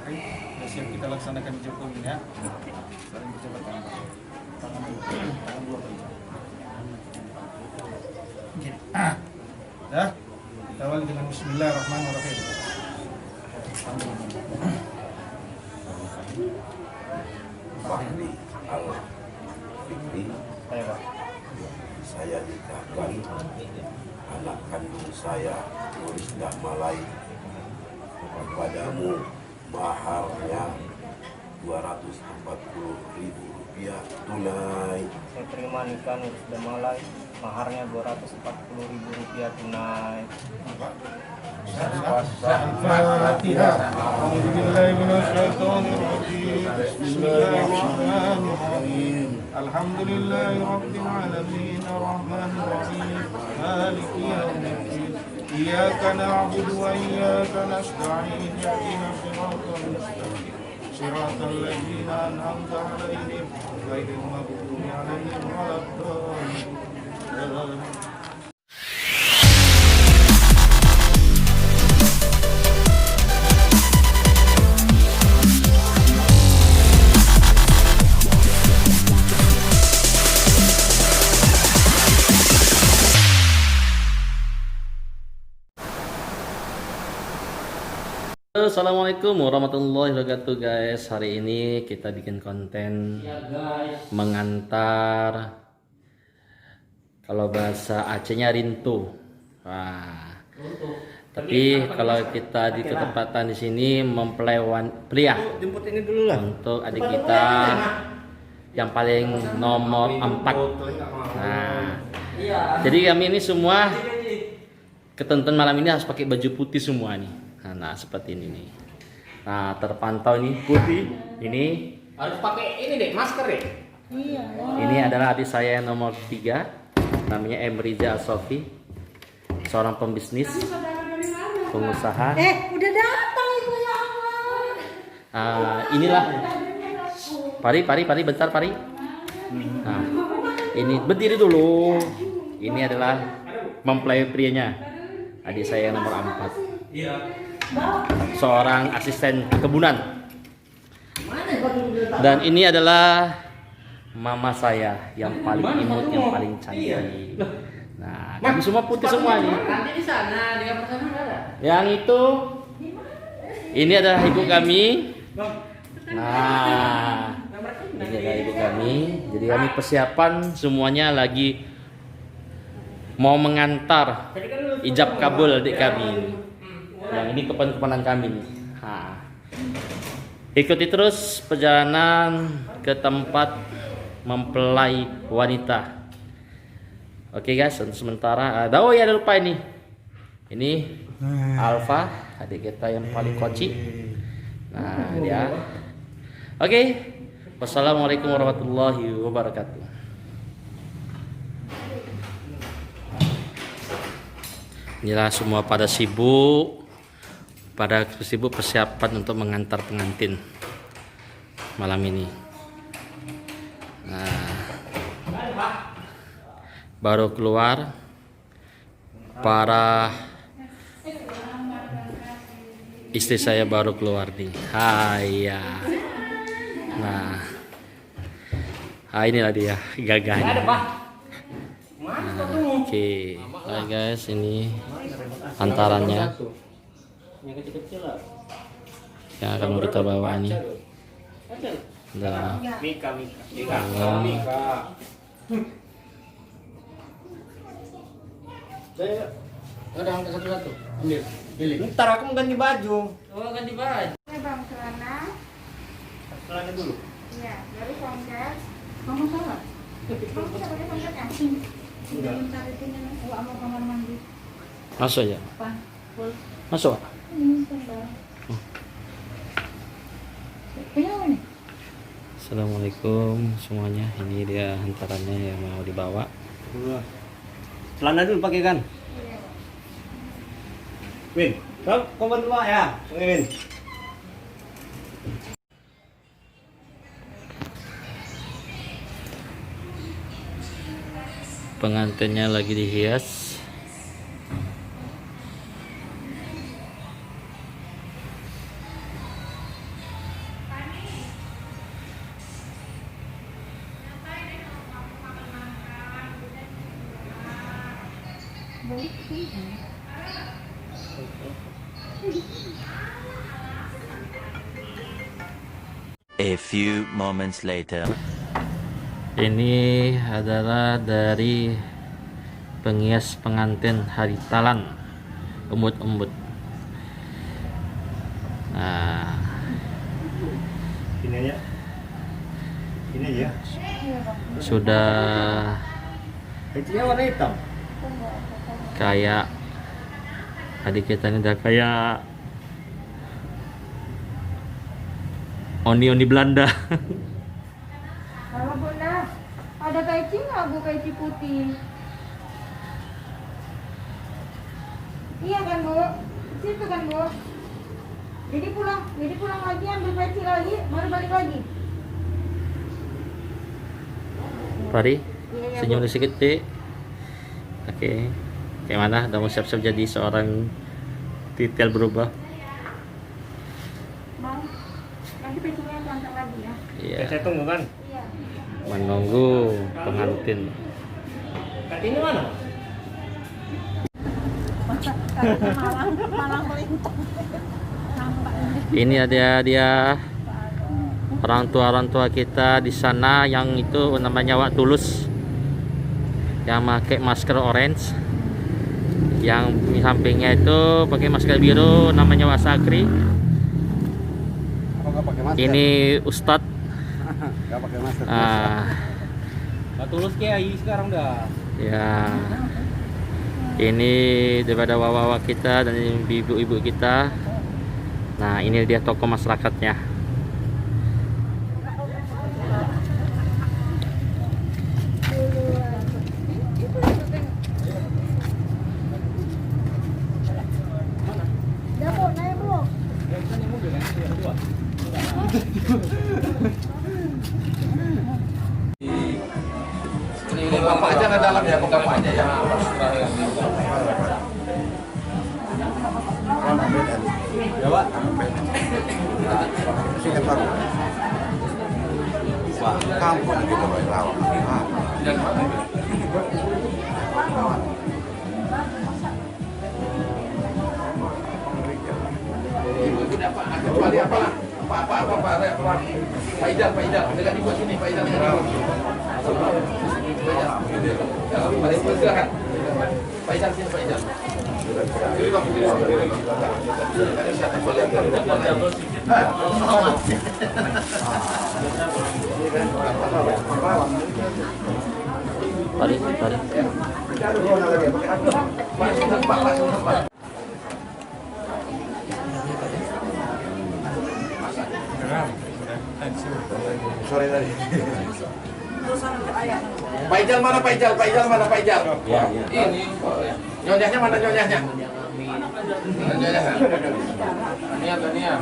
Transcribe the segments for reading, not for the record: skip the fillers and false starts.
Oke, sudah siap kita laksanakan ijab kabul ya. Saling berjabat tangan dulu, tangan dua kali. Gini. Ya, kita awali dengan Bismillahirrahmanirrahim. Fahri Al-Fikri, saya nikahkan anak kandung saya Nuris Dahmalai kepadamu, maharnya Rp240.000 tunai. Saya terima nikah Nuris Dahmalai, maharnya Rp240.000 tunai. Al-Fatihah. A'udzubillahi minasyaitonir rajim. Bismillahirrahmanirrahim. Alhamdulillahi rabbil alamin, arrahmanir rahim, maliki yaumiddin. Iyyaka na'budu wa iyyaka nasta'in. Ihdinas siratal mustaqim. Siratal ladzina an'amta 'alaihim ghairil maghdubi 'alaihim waladdallin. Assalamualaikum warahmatullahi wabarakatuh guys. Hari ini kita bikin konten mengantar, kalau bahasa Acehnya rintu. Wah. Tapi kalau kita di ketempatan di sini mempelai pria Jemput ini dulu lah. untuk adik kita yang paling nomor 4. Nah, jadi kami ini semua ketentuan malam ini harus pakai baju putih semua nih. Nah, seperti ini nih. Nah, terpantau ini putih. Ini Harus pakai ini deh, masker deh. ini adalah adik saya yang nomor 3, namanya Emriza Asofi, seorang pembisnis, pengusaha. Udah datang itu ya Allah. Inilah Pari, bentar Pari. Nah, ini berdiri dulu. Ini adalah mempelai prianya, adik saya yang nomor 4. Seorang asisten kebunan. Dan ini adalah mama saya yang paling imut, yang paling cantik. Nah, kami semua putih semua nih. Nanti di sana di kamar sana ada. Yang itu, ini adalah ibu kami. Nah, ini adalah ibu kami. Jadi kami persiapan semuanya lagi mau mengantar ijab kabul adik kami ini. Yang ini keponakan kami nih. Nah, ikuti terus perjalanan ke tempat mempelai wanita. Oke guys, untuk sementara oh ya, ada lupa ini. Ini Alfa, adik kita yang paling koci. Nah, dia. Oke. Wassalamualaikum warahmatullahi wabarakatuh. Inilah semua pada sibuk persiapan untuk mengantar pengantin malam ini. Nah, baru keluar para istri saya baru keluar nih. Hai ya. Nah, inilah dia gagahnya. Nah, oke. Hai guys, ini antarannya yang akan kita bawa ini. Nah, Mika. Ada angka satu-satu. Ambil, pilih. Ntar aku mau ganti baju. Ini bang celana. Celana dulu. Iya, baru songket. Kamu salah. Kamu bisa pakai songketnya? Udah bentar itu nih. Mau kamar mandi. masuk ya. Apa? Full. Masuk. Ini sendal. Punya apa nih? Assalamualaikum semuanya. Ini dia hantarannya yang mau dibawa. Celana dulu pakai kan? Iya. Win, kau bantu Pak ya. Win. Pengantinnya lagi dihias. A few moments later. Ini adalah dari penghias pengantin hari talan, umbut-umbut. Nah, Ini aja. Ini aja. sudah Pecinya warna hitam. kayak adik kita ini udah kayak oni-oni Belanda. Kalau Bunda, ada peci nggak Bu, peci putih? Iya kan Bu? Situ kan Bu? Jadi pulang lagi ambil peci lagi, baru balik lagi. Pari, Iya, senyum sedikit deh. Oke, kayak mana? Udah mau siap-siap jadi seorang titel berubah? Mau? Nanti pecinya diantar lagi ya. Iya, Saya tunggu kan. Iya. menunggu pengantin. Kakinya mana? Malang melintang. Ini ada dia orang tua kita di sana yang itu namanya Wak Tulus, yang pakai masker orange, yang di sampingnya itu pakai masker biru namanya Wak Sakri. Ini Ustadz. Nggak tulus kiai sekarang dah. Ya, ini daripada wawa kita dan ibu-ibu kita. Nah, ini dia tokoh masyarakatnya. Udah Bu, naik Bu. Ini bapak aja ke dalam ya, bapak aja ya. Ya Pak. Pak, kampung kita baik lawan. Kecuali apa? Pak Idal, dekat ibu sini, Pak Idal. Ya, Pak Idal silakan. Pak Idal sini, Pak Idal. Mari. Sore tadi. Pak Ijal mana Pak Ijal? Pak Ijal mana Pak Ijal? Ya. Ini nyonyahnya mana nyonyahnya? Nyonyahnya. Daniar. Ya, Daniar.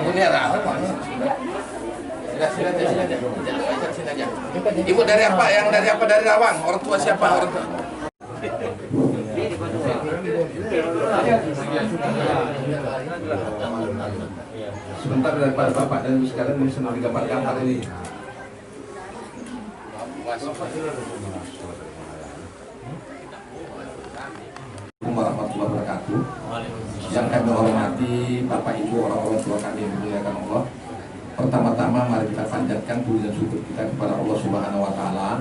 Sini aja. Ibu dari apa? Yang dari apa? Dari Rawang. Orang tua siapa? Orang tua. Sebentar daripada Bapak dan Ibu sekalian ini senang digambarkan hari ini. Assalamualaikum warahmatullahi wabarakatuh. Yang kami hormati Bapak Ibu orang tua kami yang dimuliakan Allah. Pertama-tama mari kita panjatkan puji dan syukur kita kepada Allah Subhanahu wa taala.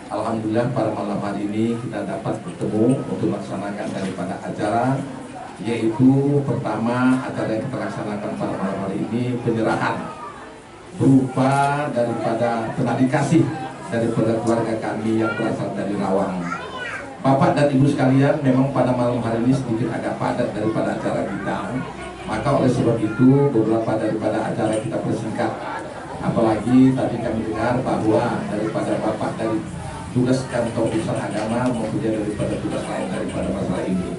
Alhamdulillah pada malam hari ini kita dapat bertemu untuk melaksanakan daripada acara, yaitu pertama acara yang kita laksanakan pada malam hari ini penyerahan berupa daripada penadi kasih daripada keluarga kami yang berasal dari Rawang. Bapak dan Ibu sekalian, memang pada malam hari ini sedikit agak padat daripada acara kita, maka oleh sebab itu beberapa daripada acara kita persingkat. Apalagi tadi kami dengar bahwa daripada Bapak dari tugas kantor urusan agama mempunyai daripada tugas lain daripada masalah ini.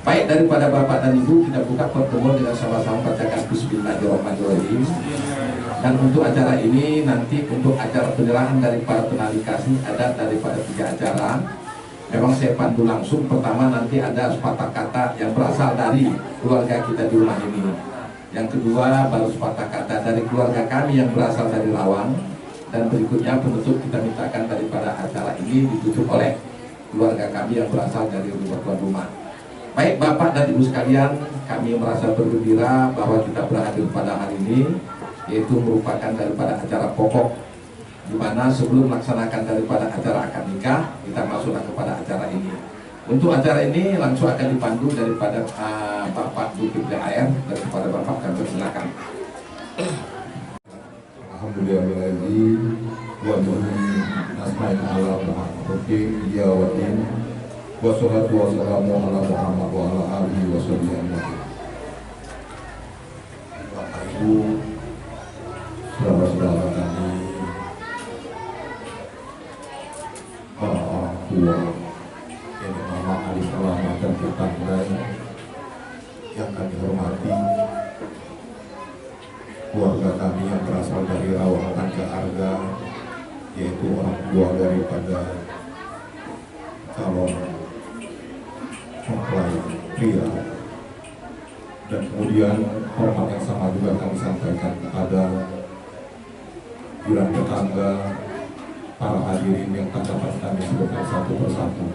Baik daripada Bapak dan Ibu, kita buka pertemuan dengan sama-sama bacakan Bismillahirrahmanirrahim. Dan untuk acara ini nanti untuk acara penyerahan daripada penali kasih ada daripada 3 acara. Memang saya pandu langsung. Pertama nanti ada sepatah kata yang berasal dari keluarga kita di rumah ini. Yang kedua baru sepatah kata dari keluarga kami yang berasal dari Rawang. Dan berikutnya penutup kita mintakan daripada acara ini ditutup oleh keluarga kami yang berasal dari rumah tuan rumah. Baik Bapak dan Ibu sekalian, kami merasa bergembira bahwa kita berhadir pada hari ini, yaitu merupakan daripada acara pokok, di mana sebelum melaksanakan daripada acara akad nikah, kita masuklah kepada acara ini. Untuk acara ini langsung akan dipandu daripada Bapak Zulkifli AR, dan kepada Bapak kami persilakan. Alhamdulillahirrahmanirrahim. Wa bihi nasta'in ala rahmatin ya wadin. Wassalatu wassalamu ala Muhammad wa ala alihi wa sahbihi. Bapak Ibu, saudara-saudara kami, para orang tua yang bernama Ali Selamat dan tetangga yang kami hormati, keluarga kami yang berasal dari Rawakan ke Arga, yaitu orang tua daripada calon mempelai pria, dan kemudian hormat yang sama juga kami sampaikan kepada jiran tetangga, para hadirin yang tak dapat kami sebutkan satu persatu.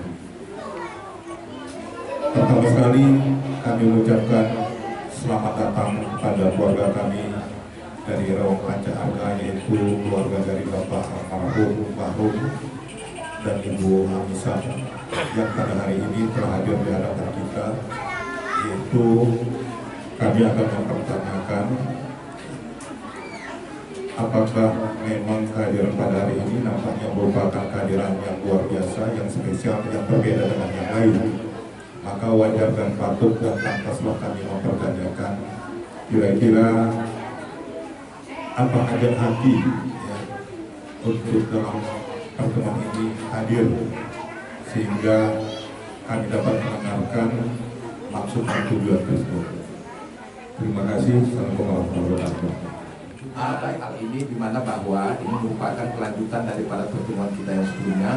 Pertama sekali kami mengucapkan selamat datang kepada keluarga kami dari Rawakan ke Arga, yaitu keluarga dari Bapak almarhum Bahrum dan Ibu Hamisah yang pada hari ini telah hadir di hadapan kita, yaitu kami akan mempertanyakan apakah memang kehadiran pada hari ini nampaknya merupakan kehadiran yang luar biasa, yang spesial, yang berbeda dengan yang lain. Maka wajar dan patut dan pantaslah kami mempertanyakan kira-kira apa hajat hati ya, untuk dalam pertemuan ini hadir, sehingga kami dapat mendengarkan maksud dan tujuan tersebut. Terima kasih. Assalamualaikum warahmatullahi wabarakatuh. Baik, hal ini dimana bahwa ini merupakan kelanjutan daripada pertemuan kita yang sebelumnya.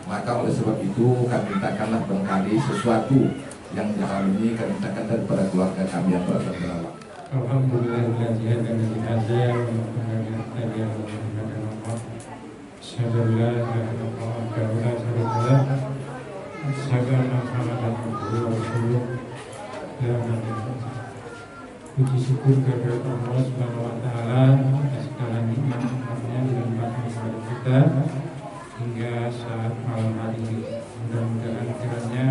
Maka oleh sebab itu kami mintakanlah barangkali sesuatu yang dalam ini kami mintakan daripada keluarga kami yang berasal dari Rawak. Puji syukur kehadirat Allah Subhanahu wa Ta'ala atas segala nikmat-nikmatnya dan rahmat kita hingga saat malam hari ini. Mudah-mudahan kiranya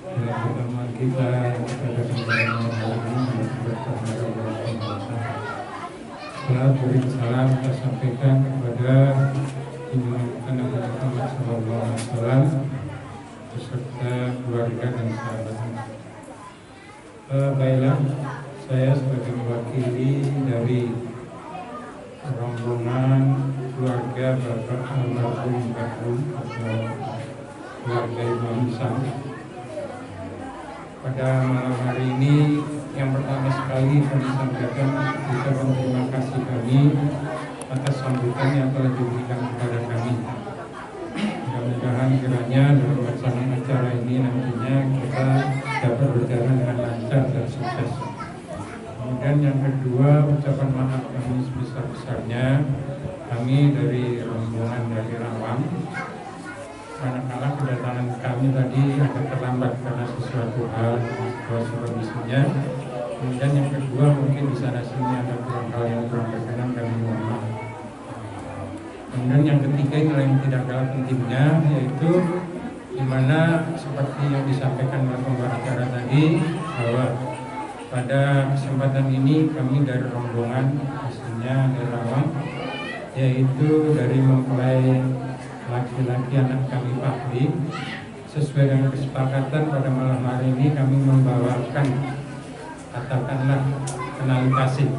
dalam pertemuan kita pada kesempatan malam ini berkah dari Allah Subhanahu wa Ta'ala. Salam beri salam kita sampaikan kepada junjungan kita Nabi Muhammad SAW beserta keluarga dan sahabatnya. Baiklah, saya sebagai mewakili dari rombongan keluarga Bapak almarhum Bahrum atau keluarga Imam Sam, pada malam hari ini yang pertama sekali kami sampaikan ucapan terima kasih kami atas sambutan yang telah diberikan kepada kami. Mudah-mudahan kiranya dalam pelaksanaan acara ini nantinya kita dapat berjalan dengan lancar dan sukses. Kemudian yang kedua, ucapan maaf kami sebesar-besarnya kami dari rombongan dari Rawang, manakala kedatangan kami tadi agak terlambat karena sesuatu hal kondisinya. Kemudian yang kedua, mungkin di sana sini ada kurang hal yang kurang berkenan, kami mohon maaf. Kemudian yang ketiga, yang tidak kalah pentingnya, yaitu di mana seperti yang disampaikan oleh pembawa acara tadi, bahwa pada kesempatan ini kami dari rombongan aslinya dari Rawang, yaitu dari mempelai laki-laki anak kami Fahri, sesuai dengan kesepakatan pada malam hari ini kami membawakan katakanlah kenal kasih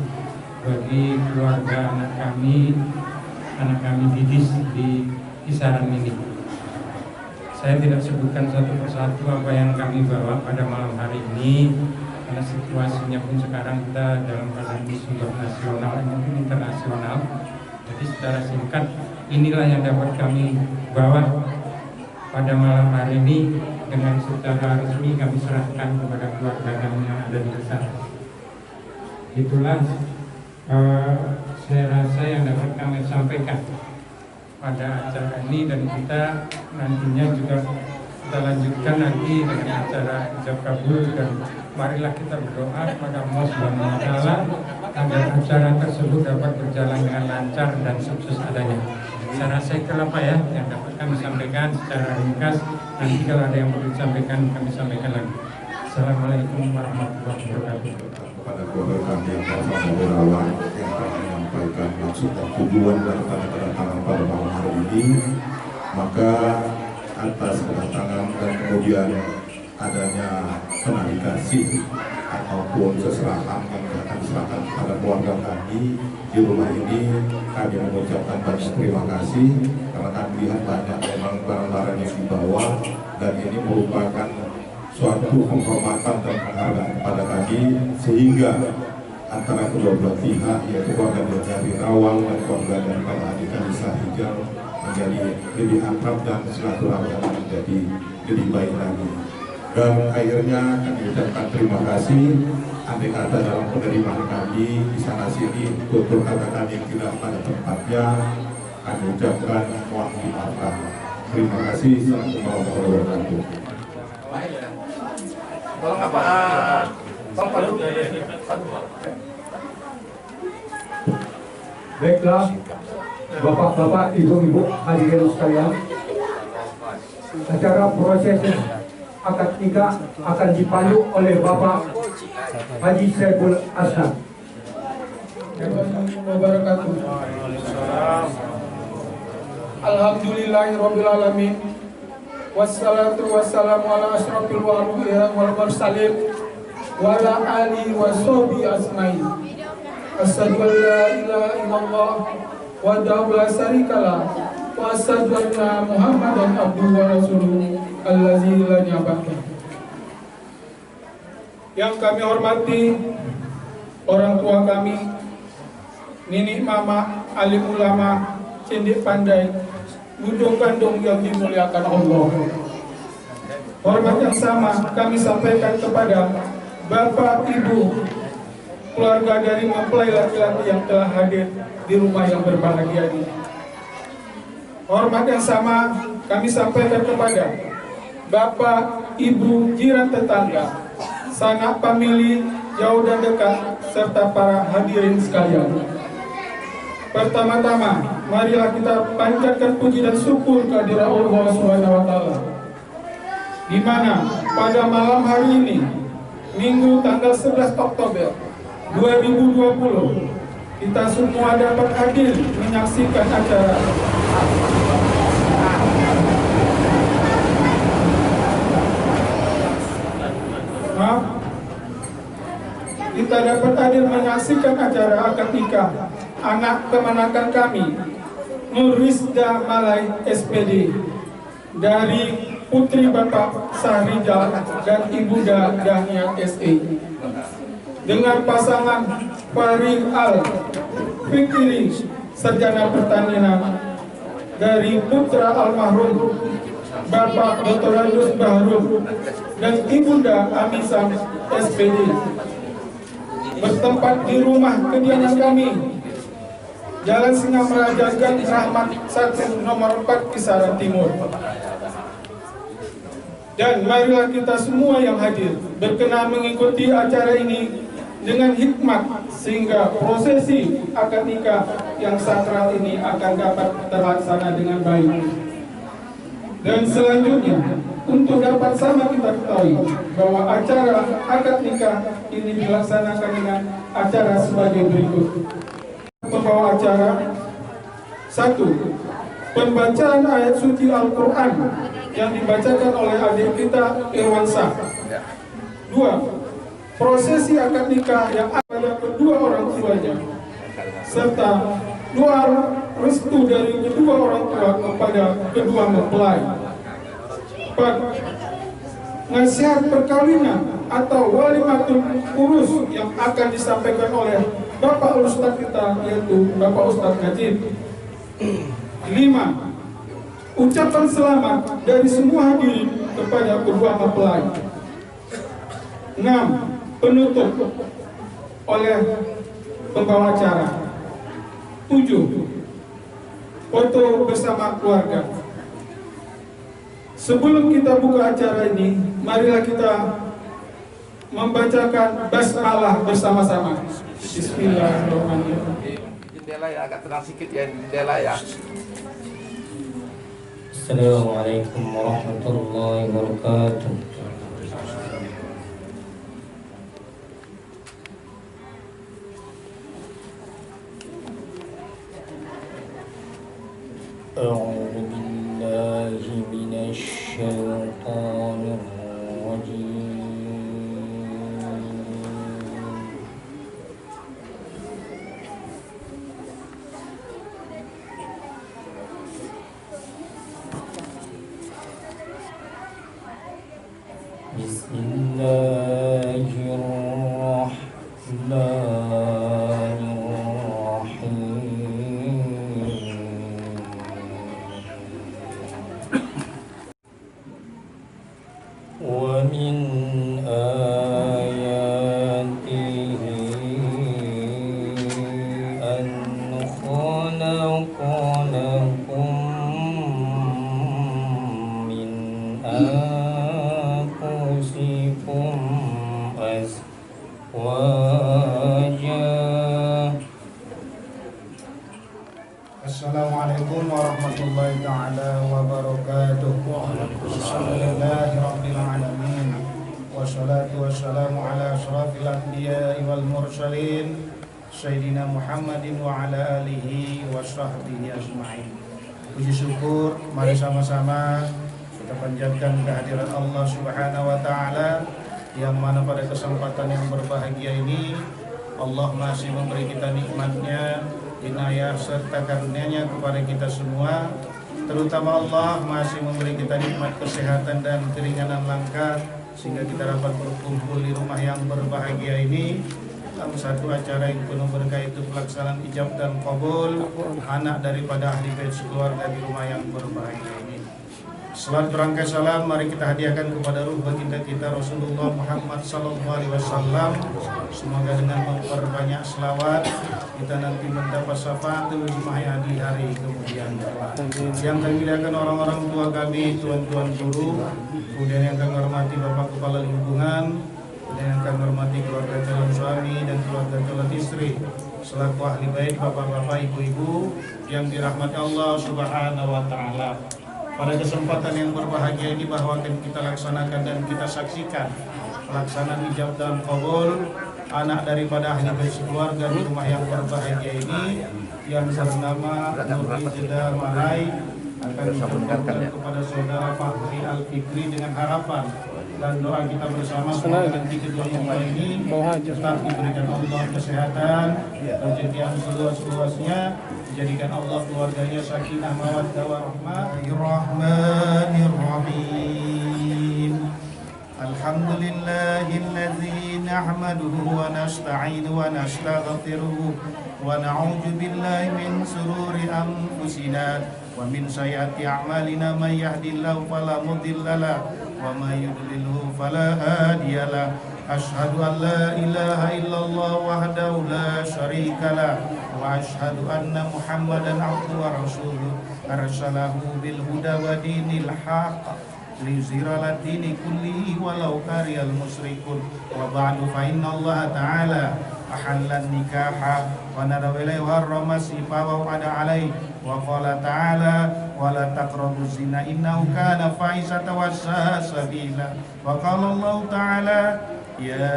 bagi keluarga anak kami Didis di kisaran ini. Saya tidak sebutkan satu persatu apa yang kami bawa pada malam hari ini, karena situasinya pun sekarang kita dalam keadaan musibah nasional maupun internasional. Jadi secara singkat, inilah yang dapat kami bawa pada malam hari ini, dengan secara resmi kami serahkan kepada keluarga kami yang ada di sana. Itulah saya rasa yang dapat kami sampaikan pada acara ini, dan kita nantinya juga kita lanjutkan nanti dengan acara ijab kabul, dan marilah kita berdoa kepada Allah Subhanahu wa taala agar acara tersebut dapat berjalan dengan lancar dan sukses adanya. Saya rasa itu apa ya yang dapat kami sampaikan secara ringkas. Nanti kalau ada yang perlu disampaikan kami sampaikan lagi. Assalamualaikum warahmatullahi wabarakatuh. Kepada keluarga kami yang bersama relawan yang telah menyampaikan maksud dan tujuan daripada kedatangan pada malam hari ini, maka atas kedatangan dan kemudian adanya penari kasih ataupun seserahan yang akan diserahkan kepada keluarga kami di rumah ini, kami mengucapkan banyak terima kasih karena kami lihat banyak memang barang-barang yang dibawa, dan ini merupakan suatu penghormatan dan penghargaan kepada kami, sehingga antara kedua belah pihak, yaitu keluarga dari Rawang dan keluarga dari Pak Haji Kanisa Hijau, menjadi lebih akrab dan silaturahmi menjadi lebih baik lagi. Dan akhirnya kami ucapkan terima kasih. Andai kata dalam penerimaan kami di sana sini tutur kata kami tidak pada tempatnya, kami ucapkan mohon dimaafkan. Terima kasih. Assalamualaikum warahmatullahi wabarakatuh. Tolong apa? Baiklah, Bapak-bapak, Ibu-ibu, hadirin sekalian, acara proses akad nikah akan dipandu oleh Bapak Haji Saiful Asnad. Alhamdulillahirrabbilalamin. Wassalatu wassalamu ala asyrafil anbiya wal mursalin wa ala alihi wa sahbihi asma'in. Asyhadu an la ilaha illallah wahdahu la syarikalah wa asyhadu anna Muhammadan abduhu wa rasuluhu allazi la nabiyya. Yang kami hormati orang tua kami, Nini Mama, alim ulama, cindik pandai, budung kandung yang dimuliakan Allah. Hormat yang sama kami sampaikan kepada Bapak, Ibu, keluarga dari mempelai laki-laki yang telah hadir di rumah yang berbahagia ini. Hormat yang sama kami sampaikan kepada Bapak, Ibu, jiran tetangga, sanak famili jauh dan dekat, serta para hadirin sekalian. Pertama-tama, marilah kita panjatkan puji dan syukur kehadirat Allah Subhanahu wa taala. Di mana pada malam hari ini, Minggu tanggal 11 Oktober 2020, kita semua dapat hadir menyaksikan acara akad nikah anak kemenakan kami, Nurisda Malai SPD, dari putri Bapak Sahrijal dan Ibu Dahnia SE, dengan pasangan Farid Al Fikri, sarjana pertanian, dari putra almarhum Bapak Dr. Randus Bahrul dan Ibunda Amisam SPD, bertempat di rumah kediaman kami, Jalan Singamaraja Gang Rahmat 1 nomor 4 Kisaran Timur. Dan marilah kita semua yang hadir berkenan mengikuti acara ini dengan hikmat, sehingga prosesi akad nikah yang sakral ini akan dapat terlaksana dengan baik. Dan selanjutnya, untuk dapat sama kita ketahui bahwa acara akad nikah ini dilaksanakan dengan acara sebagai berikut. Pembawa acara: 1. Pembacaan ayat suci Al-Quran yang dibacakan oleh adik kita Irwansyah. 2. Prosesi akad nikah yang ada pada kedua orang tuanya, serta doa restu dari kedua orang tua kepada kedua mempelai. 4. Nasihat perkawinan atau walimatul urus yang akan disampaikan oleh Bapak Ustadz kita, yaitu Bapak Ustadz Najib. 5. Ucapan selamat dari semua hadirin kepada kedua mempelai. 6. Penutup oleh pembawa acara. 7. Foto bersama keluarga. Sebelum kita buka acara ini, marilah kita membacakan basmalah bersama-sama. Bismillahirrahmanirrahim. Jendela ya, agak tenang sedikit ya, jendela ya. Assalamualaikum warahmatullahi wabarakatuh. أعوذ بالله من الشيطان الرجيم. بسم الله الرحمن ومن آياته أن خلق لكم من أنفسكم أزواجا. Assalamualaikum warahmatullahi ta'ala wabarakatuh. Alhamdulillahirabbil alamin. Wassalatu wassalamu ala asyrafil anbiya'i wal mursalin Sayyidina Muhammadin wa ala alihi wa sahbihi ajma'in. Puji syukur, mari sama-sama kita panjatkan kehadiran Allah Subhanahu wa ta'ala, yang mana pada kesempatan yang berbahagia ini Allah masih memberi kita nikmatnya, inayah serta karunia-Nya kepada kita semua. Terutama Allah masih memberi kita nikmat kesehatan dan keringanan langkah, sehingga kita dapat berkumpul di rumah yang berbahagia ini dalam satu acara yang penuh berkah, itu pelaksanaan ijab dan qabul anak daripada ahli bait sekeluarga di rumah yang berbahagia ini. Salat berangkai salam mari kita hadiahkan kepada ruh baginda kita Rasulullah Muhammad SAW. Semoga dengan memperbanyak selawat kita nanti mendapat syafaat ujmah di hari kemudian kelak. Yang kami muliakan orang-orang tua kami, tuan-tuan guru, kemudian yang kami hormati Bapak Kepala Lingkungan, kemudian yang kami hormati keluarga calon suami dan keluarga calon istri, selaku ahli bait, bapak-bapak, ibu-ibu yang dirahmati Allah Subhanahu wa ta'ala. Pada kesempatan yang berbahagia ini bahwa akan kita laksanakan dan kita saksikan pelaksanaan ijab dan qabul anak daripada ahli bait keluarga di rumah yang berbahagia ini, yang bernama Nuri Jeda Malai, akan disampaikan kepada saudara Fahri Al-Fikri dengan harapan dan doa kita bersama semoga nanti kedua mempelai ini tetap diberikan Allah kesehatan, rezeki yang seluas-luasnya, jadikan Allah keluarganya sakinah mawaddah warahmah. Bismillahirrahmanirrahim. Alhamdulillahilladzi nahmaduhu wa nasta'inu wa nastaghfiruh wa na'udzu billahi min sururi anfusina wa min sayyiati a'malina, may yahdihillahu fala mudilla lahu wa may yudlilhu fala hadiyalah. Asyhadu an la ilaha illallah wahdahu la syarikalah wa asyhadu anna Muhammadan abduhu wa rasuluh arsalahu bil huda wa dinil haqq liyuzhira ala dini kullihi walau karihal musyrikun. Wa ba'du fa inna Allah ta'ala ahallan nikaha wa narawilai harrama sifa wa wa'ada alaih wa qala ta'ala wa la taqrabu zina innahu kana fahisata wa sa'a sabila. Wa qala Allah ta'ala ya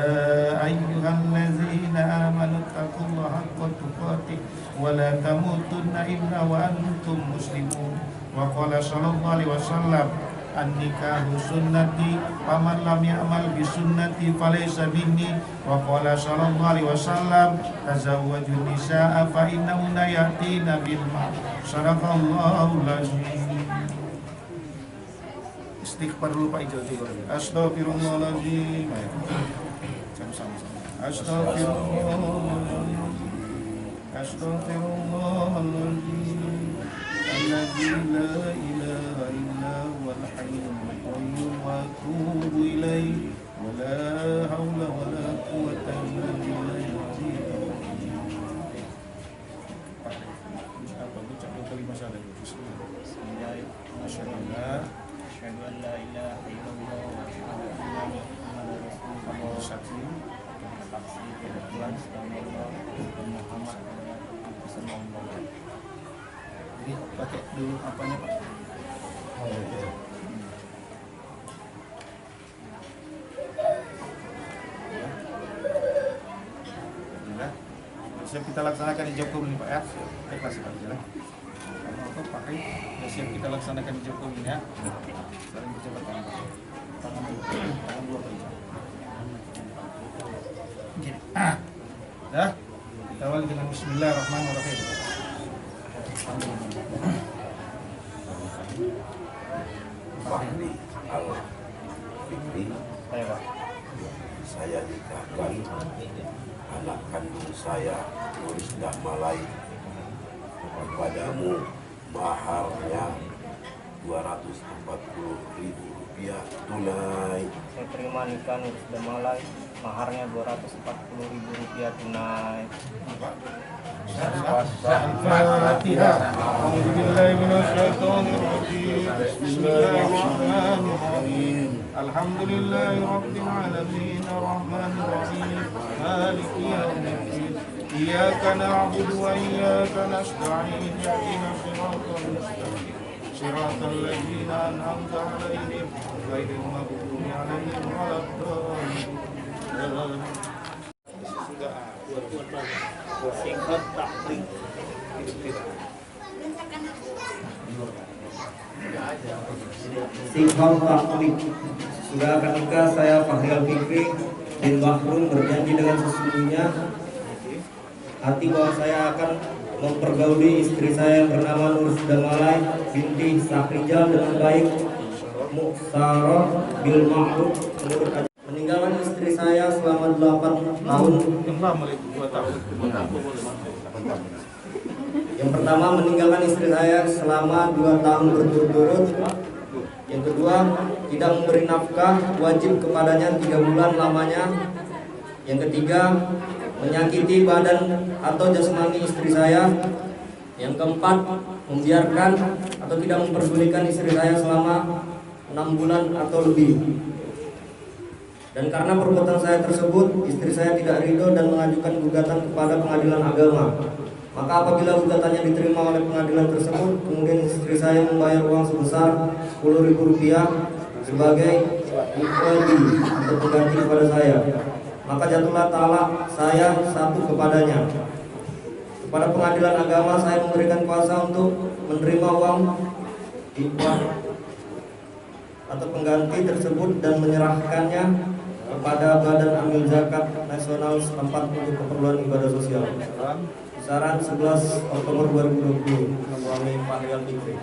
ayyuhallazina amanu taqullaha haqqa tuqatih wa la tamutunna illa wa antum muslimun. Wa qala sallallahu alaihi wasallam an-nikahu sunnati faman lam ya'mal bi sunnati falaysa minni. Wa qala sallallahu alaihi wasallam tazawwajun nisaa fa innahunna ya'tina bil ma'ruf. Sadaqallahul azim. Istighfar dulu Pak Ijo coba. Astagfirullahaladzim. Sama-sama. Astagfirullahaladzim. Astagfirullahaladzim. Alladzi la ilaha illa huwal hayyul qayyum wa atubu ilaihi wa la haula wa la quwwata illa billahi. Apa ucap kalimat syahadat? Bismillahirrahmanirrahim. Asyhadu an la Jadi pakai dulu apanya Pak? Siap kita laksanakan di Jokowi nih Pak ya. Baik kasih Pak jalan. Apa Pak Ri? Siap kita laksanakan di Jokowi ya. Saling berjabat tangan Pak. Tangan dua Pak. Gini. Ya. Kita awali dengan Bismillahirrahmanirrahim. Fahri Al-Fikri, saya nikahkan anak kandung saya, Nuris Dahmalai, kepadamu maharnya Rp240.000 tunai. Saya terima nikah Nuris Dahmalai, maharnya Rp240.000 tunai. Al-Fatihah. A'udzubillahi minasyaitonir rajim. Bismillahirrahmanirrahim. Alhamdulillahi rabbil alamin arrahmanir rahim maliki yaumiddin. Iyyaka na'budu wa iyyaka nasta'in. Ihdinas siratal mustaqim. Siratal ladzina an'amta 'alaihim ghairil maghdubi 'alaihim waladdallin. Singkat taklim sudah akan nikah saya Fahri Al-Fikri bin Bahrum berjanji dengan sesungguhnya hati bahwa saya akan mempergauli istri saya yang bernama Nuris Dahmalai binti Sahrijal dengan baik, muksarah bil ma'ruf menurut ajaran. Meninggalkan istri saya selama 8 tahun. Yang pertama, meninggalkan istri saya selama 2 tahun berturut-turut. Yang kedua, tidak memberi nafkah wajib kepadanya 3 bulan lamanya. Yang ketiga, menyakiti badan atau jasmani istri saya. Yang keempat, membiarkan atau tidak memperdulikan istri saya selama 6 bulan atau lebih. Dan karena perbuatan saya tersebut, istri saya tidak ridho dan mengajukan gugatan kepada pengadilan agama. Maka apabila gugatannya diterima oleh pengadilan tersebut, kemudian istri saya membayar uang sebesar Rp10.000 sebagai iqadi atau pengganti kepada saya. Maka jatuhlah talak saya 1 kepadanya. Kepada pengadilan agama saya memberikan kuasa untuk menerima uang iqad atau pengganti tersebut dan menyerahkannya kepada Badan Amil Zakat Nasional setempat untuk keperluan ibadah sosial. Kisaran 11 Oktober 2020. Kami Fahri Al-Fikri.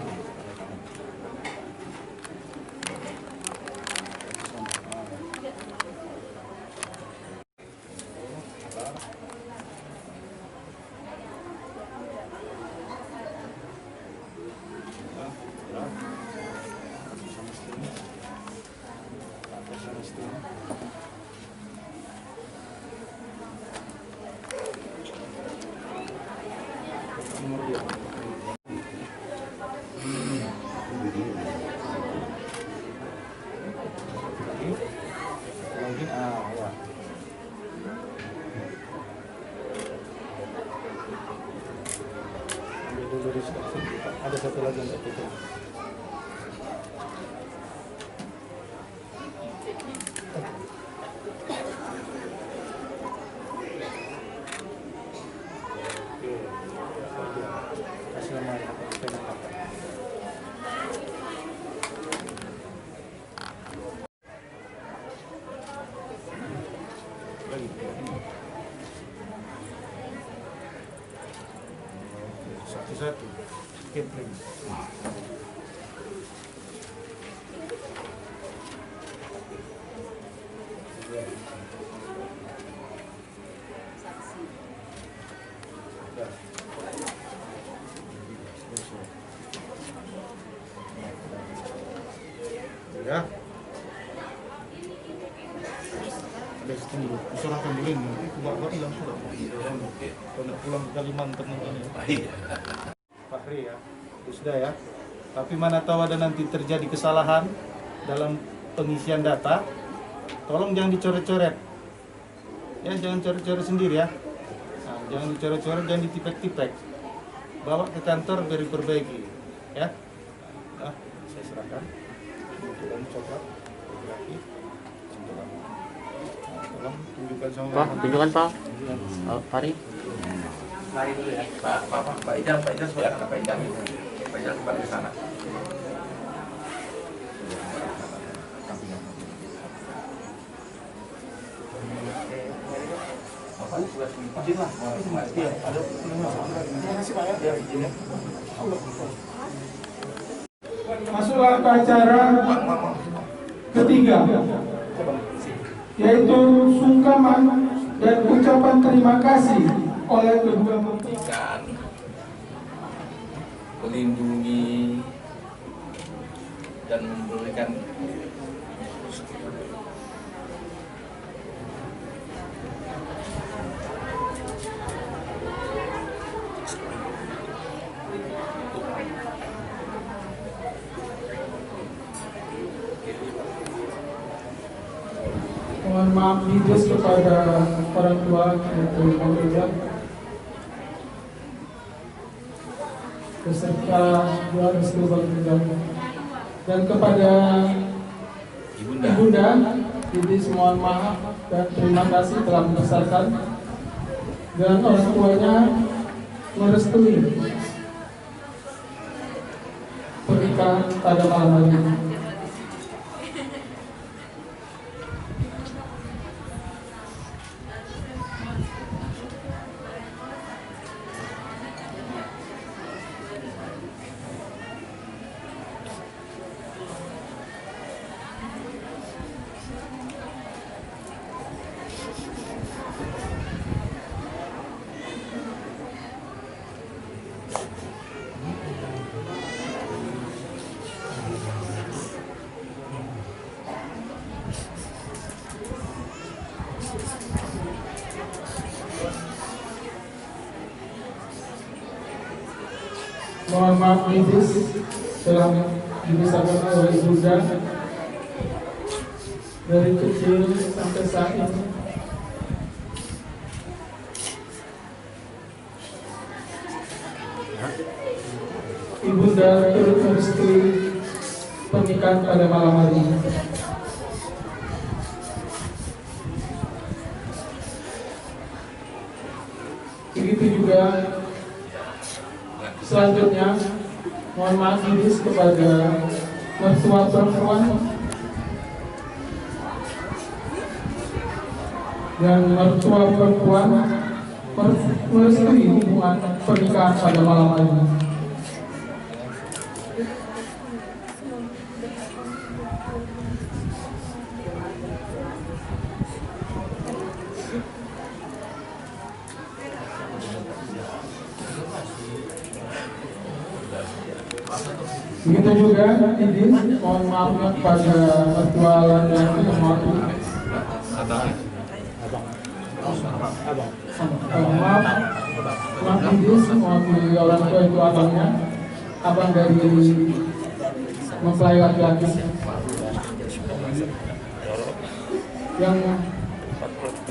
Mungkin ya. Ambil dulu di sini. Ada satu lagi yang tertutup. Kasih nama satu-satu. Kepling. Ya. Ada setengah dulu. Usurahkan dulu ini. Bapak hilang sudah. Kalau pulang ke Kalimantan ini. Fahri ya, sudah ya. Tapi mana tahu ada nanti terjadi kesalahan dalam pengisian data, tolong jangan dicoret-coret. Ya, jangan coret-coret sendiri ya. Nah, jangan dicoret-coret, jangan ditipek-tipek. Bawa ke kantor biar diperbaiki. Ya. Nah, saya serahkan. Kemudian coklat laki-laki. Nah, tolong tunjukkan sama Pak, tunjukkan Pak. Fari. Mari dulu ya. Pak Ijam sebelah Pak Ijam. Pak Ijam kembali ke sana. Izin lah. Iya, ada. Terima kasih Pak ya. Izinnya. Masuklah ke acara ketiga, yaitu sungkaman dan ucapan terima kasih oleh kedua mempelai, melindungi dan memberikan mohon maaf bidus kepada orang tua yaitu Mang beserta dua restu Bang dan kepada Ibunda Bidis mohon maaf dan terima kasih telah membesarkan dan orang tuanya merestui pernikahan pada malam hari ini. Mohon maaf Bidis telah dibesarkan oleh Ibunda dari kecil sampai saat ini. Ibunda turut merestui pernikahan pada malam hari ini. Begitu juga selanjutnya, mohon maaf Bidis kepada mertua perempuan dan mertua perempuan merestui hubungan pernikahan pada malam hari ini. Begitu juga Idis, mohon maaf kepada mertua laki-laki yang mewakili. Maaf Idis mewakili orang tua itu abangnya, abang dari mempelai laki-laki yang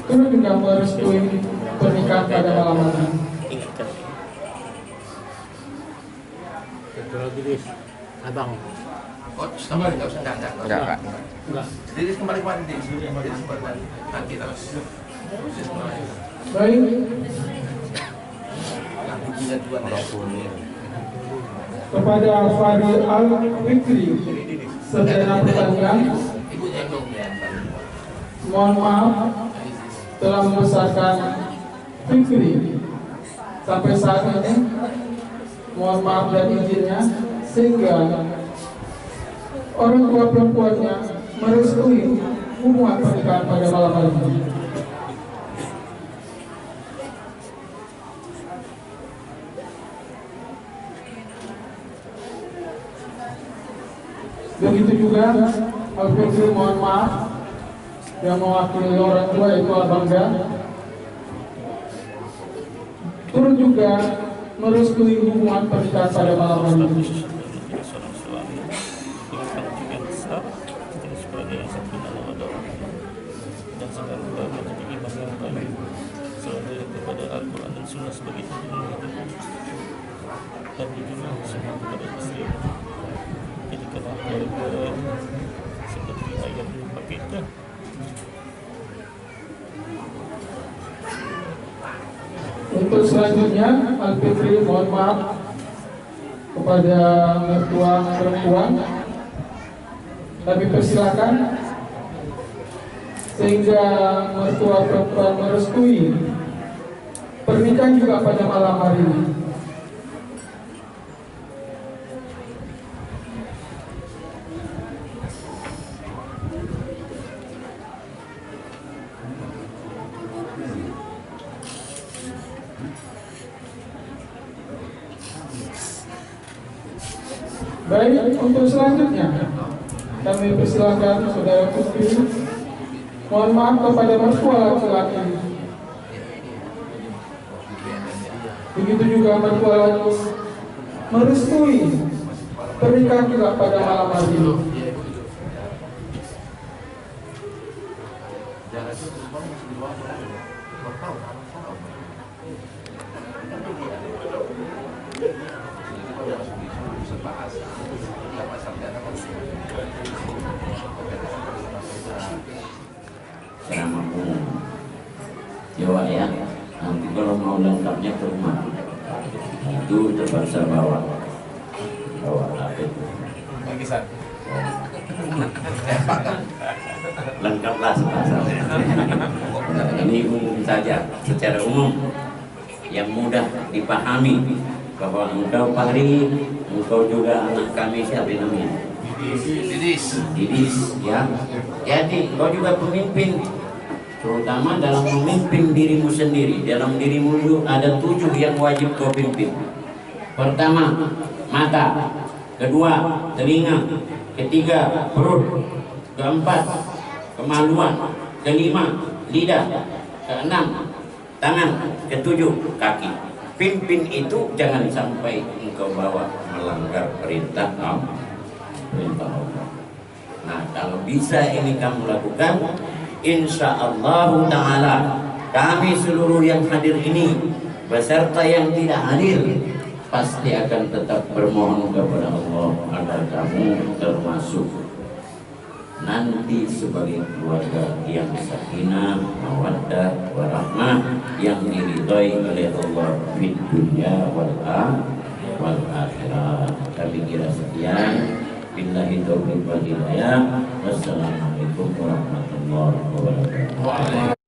turut juga merestui pernikahan pada malam hari ini. Abang. Oh, kembali nggak usah enggak. Jadi kembali kemana di sini? Nanti terus. Baik. Kepada Fari Al Fikri, saudara pertanian, mohon maaf telah membesarkan Fikri sampai saat ini. Mohon maaf dan izinnya sehingga orang tua perempuannya merestui hubungan pernikahan pada malam hari ini. Begitu juga Al-Fikri mohon maaf yang mewakili orang tua yaitu Abangga turut juga merestui hubungan pernikahan pada malam hari ini. dan segala sunnah sebagai tuntunan hidup dan juga semua kepada istri ketika keluarga seperti ayat kita. Untuk selanjutnya Al-Fitri mohon maaf kepada mertua perempuan, tapi persilakan sehingga mertua perempuan merestui pernikahan juga pada malam hari ini. Baik, untuk selanjutnya kami persilakan saudara Putri. Mohon maaf kepada mertua laki-laki. Begitu juga mertua laki merestui pernikahan juga pada malam hari ini. Ceramah umum Jawa ya, nanti kalau mau lengkapnya ke rumah itu terpaksa bawa apa itu lengkaplah sepasang. Ini umum saja, secara umum yang mudah dipahami bahwa engkau Fahri, engkau juga anak kami siapa namanya? Didis ya. Jadi kau juga pemimpin, terutama dalam memimpin dirimu sendiri. Dalam dirimu itu ada 7 yang wajib kau pimpin. Pertama, mata. Kedua, telinga. Ketiga, perut. Keempat, kemaluan. Kelima, lidah. Keenam, tangan. Ketujuh, kaki. Pimpin itu jangan sampai engkau bawa melanggar perintah Allah. Nah, kalau bisa ini kamu lakukan, insya Allah Ta'ala kami seluruh yang hadir ini beserta yang tidak hadir pasti akan tetap bermohon kepada Allah agar kamu termasuk nanti sebagai keluarga yang sakinah, mawaddah, warahmah yang diridhoi oleh Allah di dunia wal akhirah. Kami kira sekian. Billahi taufiq wal hidayah. Wassalamualaikum warahmatullahi wabarakatuh.